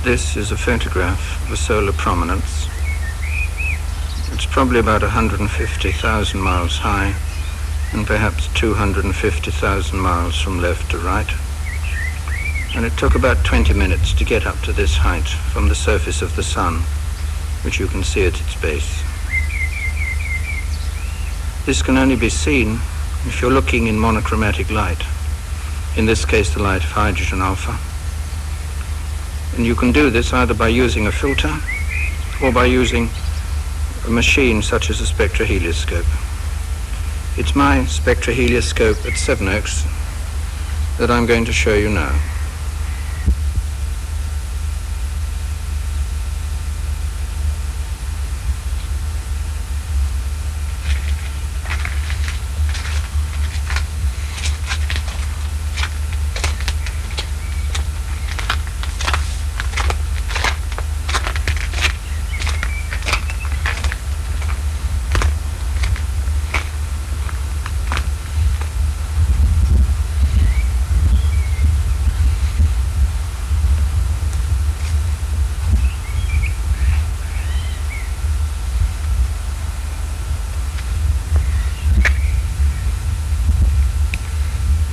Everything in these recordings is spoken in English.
This is a photograph of a solar prominence. It's probably about 150,000 miles high and perhaps 250,000 miles from left to right. And it took about 20 minutes to get up to this height from the surface of the sun, which you can see at its base. This can only be seen if you're looking in monochromatic light, in this case the light of hydrogen alpha. And you can do this either by using a filter or by using a machine such as a spectrohelioscope. It's my spectrohelioscope at Sevenoaks that I'm going to show you now.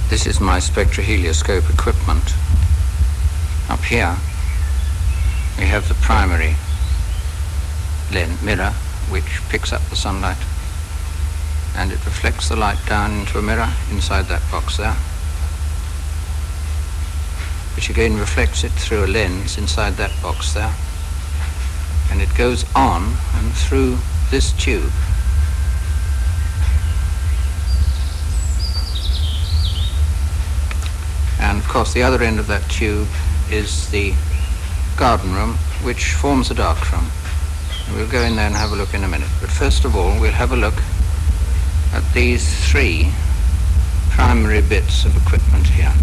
This is my spectrohelioscope equipment. Up here we have the primary mirror which picks up the sunlight and it reflects the light down into a mirror inside that box there, which again reflects it through a lens inside that box there, and it goes on and through this tube. And of course the other end of that tube is the garden room, which forms a dark room. And we'll go in there and have a look in a minute. But first of all, we'll have a look at these three primary bits of equipment here.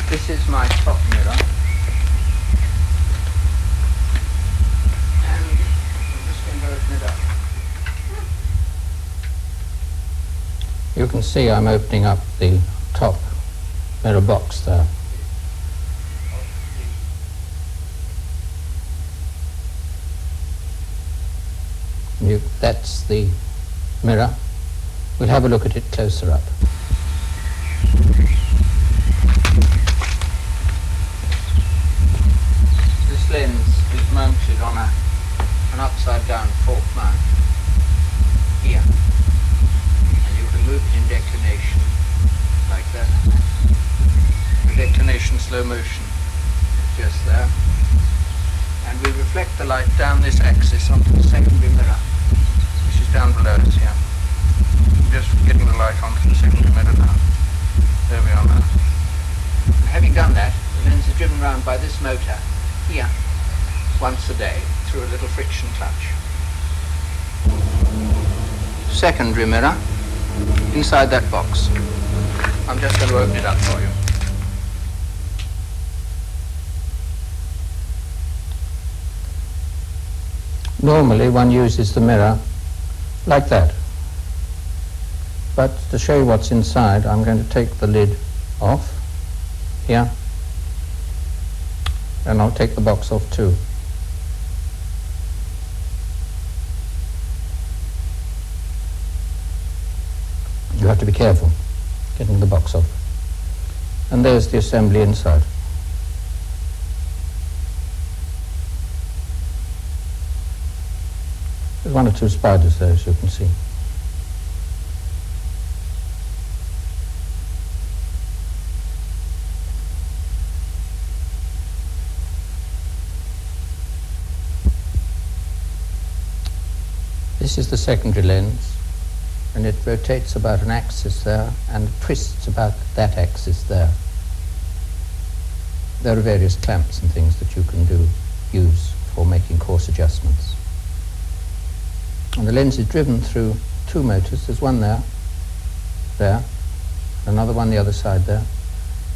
This is my top mirror. You can see I'm opening up the top mirror box there. That's the mirror. We'll have a look at it closer up. This lens is mounted on an upside down fork mount here. Move it in declination like that. The declination slow motion is just there. And we reflect the light down this axis onto the secondary mirror, which is down below us here. I'm just getting the light onto the secondary mirror now. There we are now. And having done that, the lens is driven round by this motor here once a day through a little friction clutch. Secondary mirror inside that box. I'm just going to open it up for you. Normally one uses the mirror like that. But to show you what's inside, I'm going to take the lid off here, and I'll take the box off too. You have to be careful getting the box off. And there's the assembly inside. There's one or two spiders there, as you can see. This is the secondary lens, and it rotates about an axis there and twists about that axis there. There are various clamps and things that you can use for making coarse adjustments. And the lens is driven through two motors. There's one there, another one the other side there,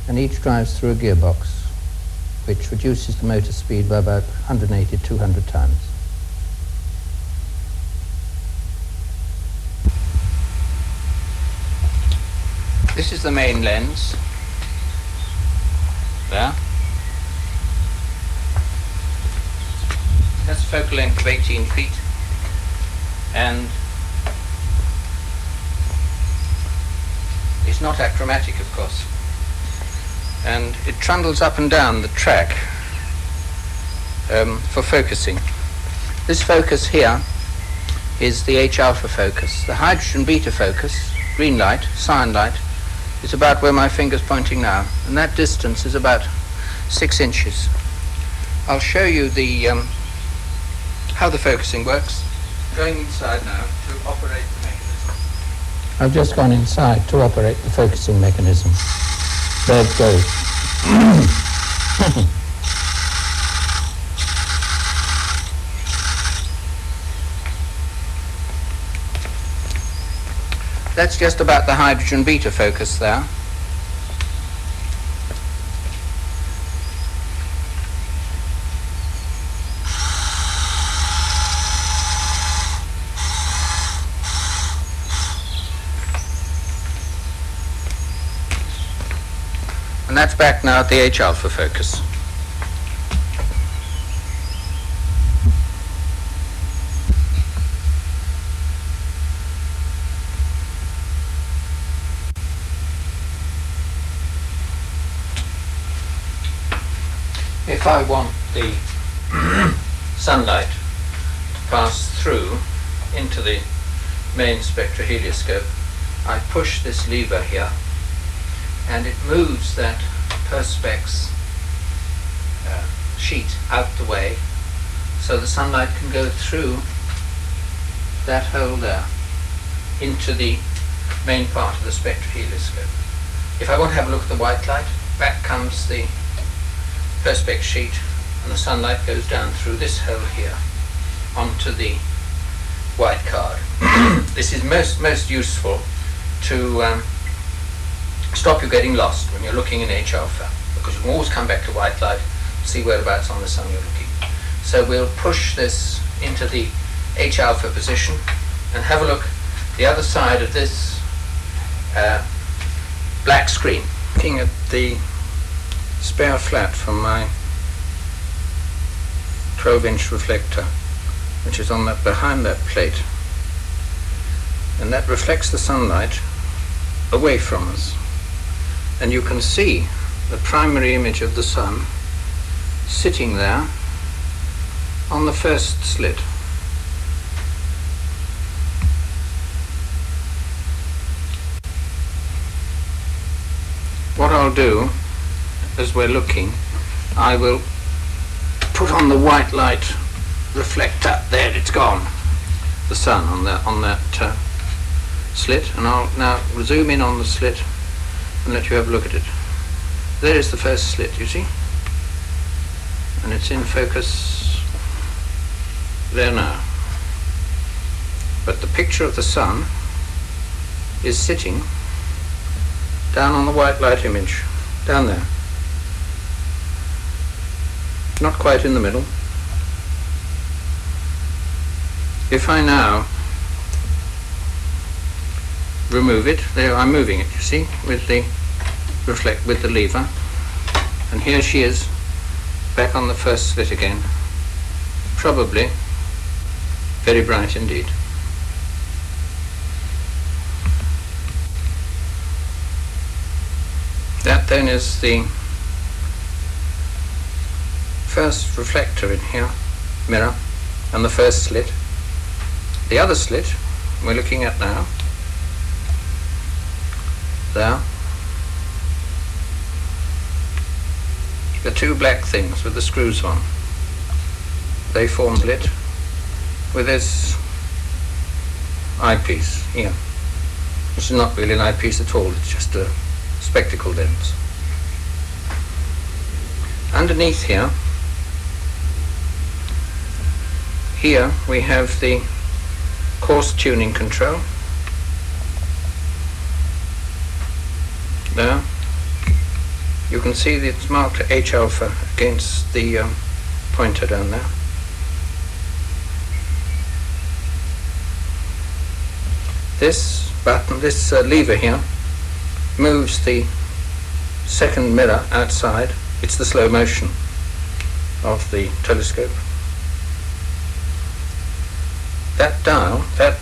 and each drives through a gearbox which reduces the motor speed by about 180 to 200 times. This is the main lens. There. That's a focal length of 18 feet. And it's not achromatic, of course. And it trundles up and down the track for focusing. This focus here is the H-alpha focus. The hydrogen beta focus, green light, cyan light, is about where my finger's pointing now, and that distance is about 6 inches. I'll show you the how the focusing works. Going inside now to operate the mechanism. I've just gone inside to operate the focusing mechanism. There it goes. That's just about the hydrogen beta focus there. And that's back now at the H-alpha focus. If I want the sunlight to pass through into the main spectrohelioscope, I push this lever here and it moves that perspex sheet out the way so the sunlight can go through that hole there into the main part of the spectrohelioscope. If I want to have a look at the white light, back comes the perspex sheet and the sunlight goes down through this hole here onto the white card. This is most useful to stop you getting lost when you're looking in H-alpha, because you can always come back to white light, see whereabouts on the sun you're looking. So we'll push this into the H-alpha position and have a look the other side of this black screen. Looking at the spare flat from my 12-inch reflector, which is on that behind that plate, and that reflects the sunlight away from us, and you can see the primary image of the sun sitting there on the first slit. What I'll do as we're looking, I will put on the white light reflector. There, it's gone. The sun on that slit, and I'll now zoom in on the slit and let you have a look at it. There is the first slit, you see, and it's in focus there now. But the picture of the sun is sitting down on the white light image, down there. Not quite in the middle. If I now remove it, there I'm moving it, you see, with the lever, and here she is back on the first slit again, probably very bright indeed. That then is the first reflector in here, mirror, and the first slit. The other slit we're looking at now, there, the two black things with the screws on, they form slit with this eyepiece here. This is not really an eyepiece at all, it's just a spectacle lens. Underneath here we have the coarse tuning control. There you can see that it's marked H-alpha against the pointer down there. This button, this lever here, moves the second mirror outside. It's the slow motion of the telescope. That dial, that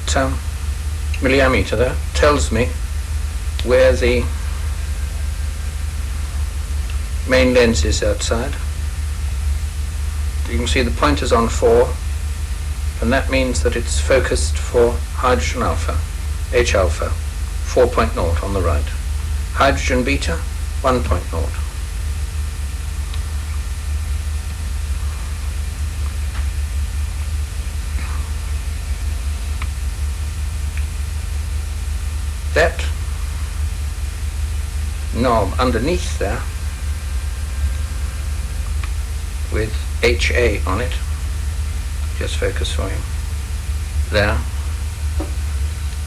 milliammeter there, tells me where the main lens is outside. You can see the pointer's on 4, and that means that it's focused for hydrogen alpha, H alpha, 4.0 on the right. Hydrogen beta, 1.0. That knob underneath there with HA on it, just focus for you, there,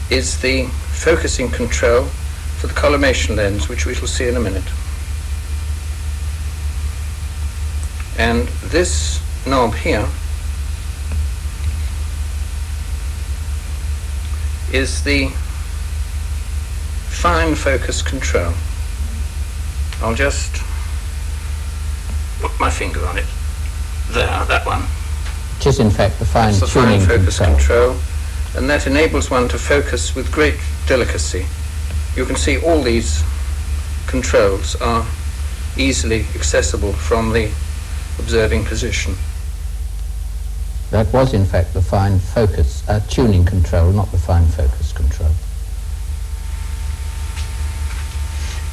is the focusing control for the collimation lens, which we shall see in a minute. And this knob here is the fine focus control. I'll just put my finger on it. There, that one. Which is in fact the fine That's the tuning fine focus control. And that enables one to focus with great delicacy. You can see all these controls are easily accessible from the observing position. That was in fact the fine focus tuning control, not the fine focus control.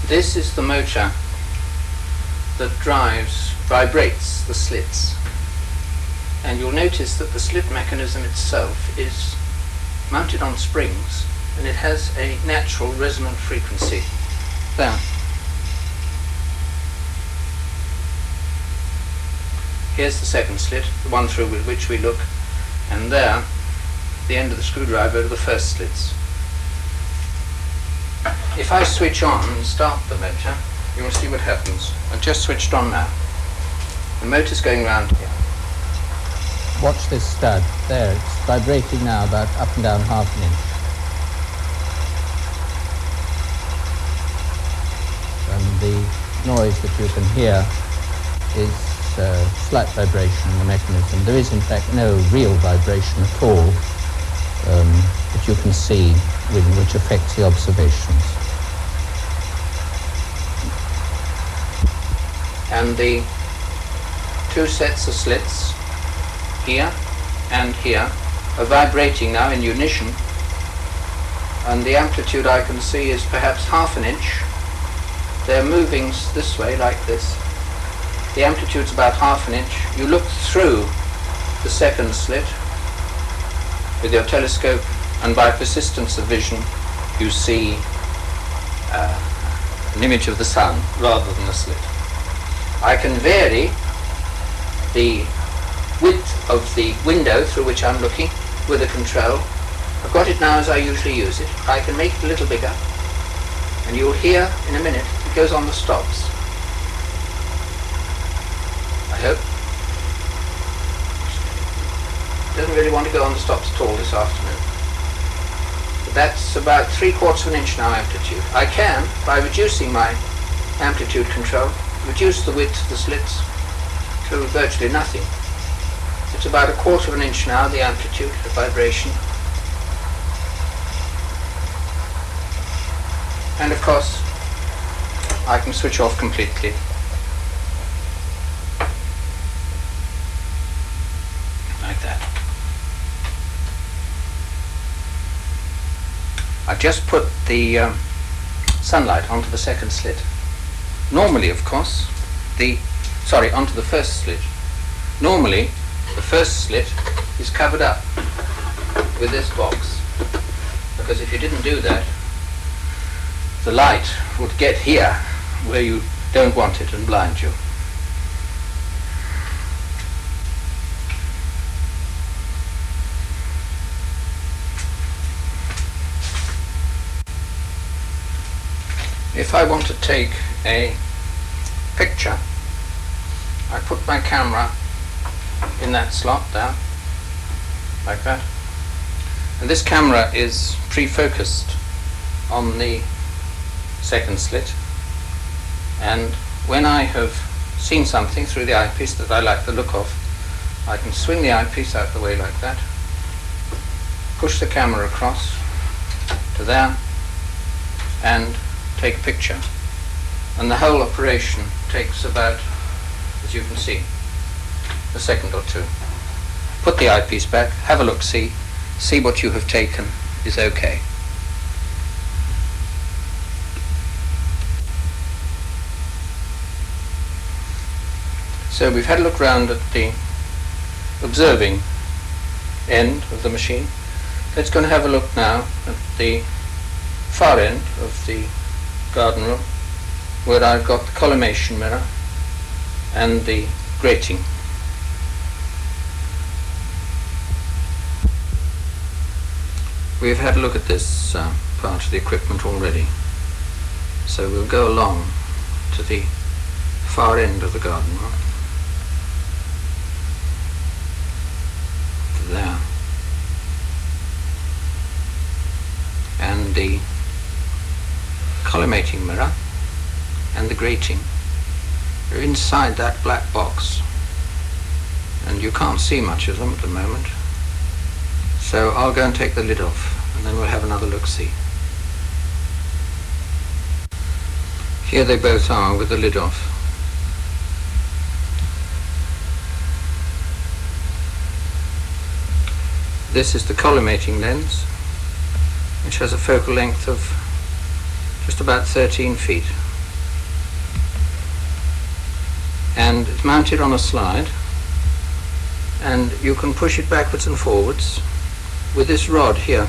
This is the motor that vibrates the slits. And you'll notice that the slit mechanism itself is mounted on springs, and it has a natural resonant frequency. There. Here's the second slit, the one through which we look, and there, the end of the screwdriver are the first slits. If I switch on and start the motor, you will see what happens. I've just switched on now. The motor's going round here. Watch this stud. There, it's vibrating now about up and down half an inch. And the noise that you can hear is slight vibration in the mechanism. There is in fact no real vibration at all that you can see which affects the observations. And the two sets of slits, here and here, are vibrating now in unison, and the amplitude I can see is perhaps half an inch. They're moving this way like this. The amplitude's about half an inch. You look through the second slit with your telescope, and by persistence of vision you see an image of the sun rather than a slit. I can vary the width of the window through which I'm looking with a control. I've got it now as I usually use it. I can make it a little bigger, and you'll hear in a minute it goes on the stops. I hope. It doesn't really want to go on the stops at all this afternoon. But that's about 3/4 of an inch now amplitude. I can, by reducing my amplitude control, reduce the width of the slits to virtually nothing. It's about 1/4 of an inch now, the amplitude of vibration. And of course, I can switch off completely. Like that. I've just put the sunlight onto the second slit. Normally, of course, onto the first slit. Normally, the first slit is covered up with this box, because if you didn't do that, the light would get here where you don't want it and blind you. If I want to take a picture, I put my camera in that slot there, like that. And this camera is pre-focused on the second slit, and when I have seen something through the eyepiece that I like the look of, I can swing the eyepiece out the way like that, push the camera across to there, and take a picture. And the whole operation takes about, as you can see, a second or two. Put the eyepiece back, have a look, see what you have taken is okay. So we've had a look round at the observing end of the machine. Let's go and have a look now at the far end of the garden room, where I've got the collimation mirror and the grating. We've had a look at this part of the equipment already, so we'll go along to the far end of the garden room. There. And the collimating mirror and the grating are inside that black box, and you can't see much of them at the moment, so I'll go and take the lid off and then we'll have another look-see. Here they both are with the lid off. This is the collimating lens, which has a focal length of just about 13 feet. And it's mounted on a slide, and you can push it backwards and forwards with this rod here,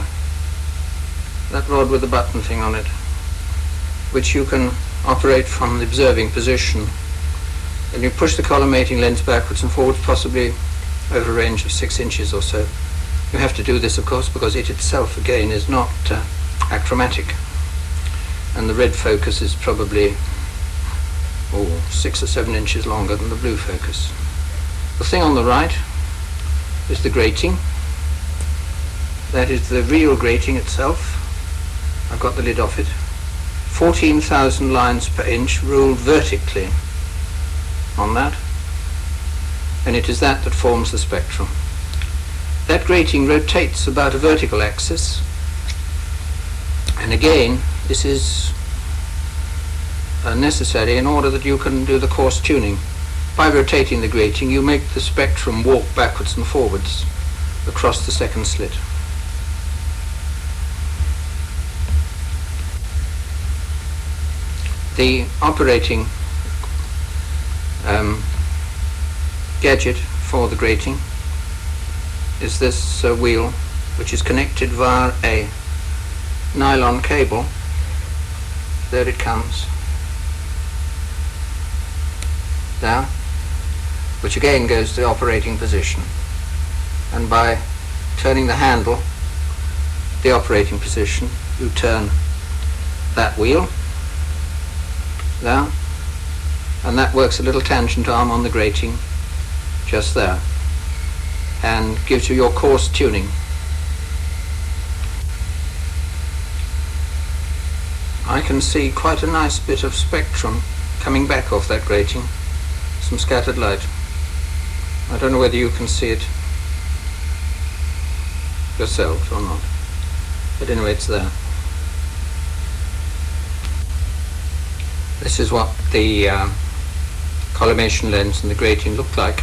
that rod with the button thing on it, which you can operate from the observing position. And you push the collimating lens backwards and forwards, possibly over a range of 6 inches or so. You have to do this, of course, because it itself, again, is not achromatic, and the red focus is probably 6 or 7 inches longer than the blue focus. The thing on the right is the grating. That is the real grating itself. I've got the lid off it. 14,000 lines per inch ruled vertically on that, and it is that forms the spectrum. That grating rotates about a vertical axis, and again this is necessary in order that you can do the coarse tuning. By rotating the grating, you make the spectrum walk backwards and forwards across the second slit. The operating gadget for the grating is this wheel, which is connected via a nylon cable. There it comes. There, which again goes to the operating position, and by turning the handle, the operating position, you turn that wheel there, and that works a little tangent arm on the grating just there, and gives you your coarse tuning. I can see quite a nice bit of spectrum coming back off that grating, some scattered light. I don't know whether you can see it yourself or not, but anyway, it's there. This is what the collimation lens and the grating look like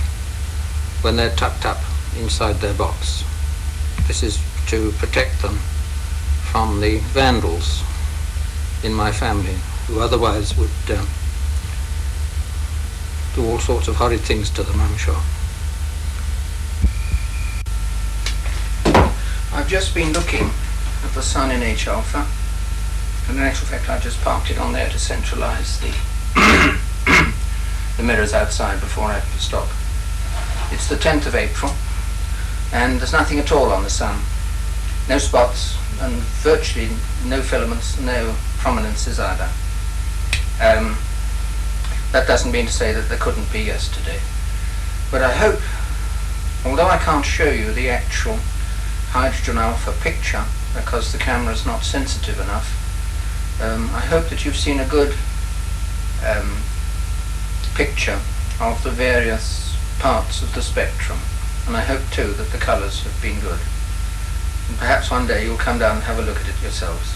when they're tucked up inside their box. This is to protect them from the vandals in my family, who otherwise would do all sorts of horrid things to them, I'm sure. I've just been looking at the sun in H alpha, and in actual fact I just parked it on there to centralize the the mirrors outside before I have to stop. It's the 10th of April, and there's nothing at all on the sun. No spots, and virtually no filaments, no prominences either. That doesn't mean to say that there couldn't be yesterday. But I hope, although I can't show you the actual hydrogen alpha picture because the camera is not sensitive enough, I hope that you've seen a good picture of the various parts of the spectrum, and I hope too that the colours have been good. And perhaps one day you'll come down and have a look at it yourselves.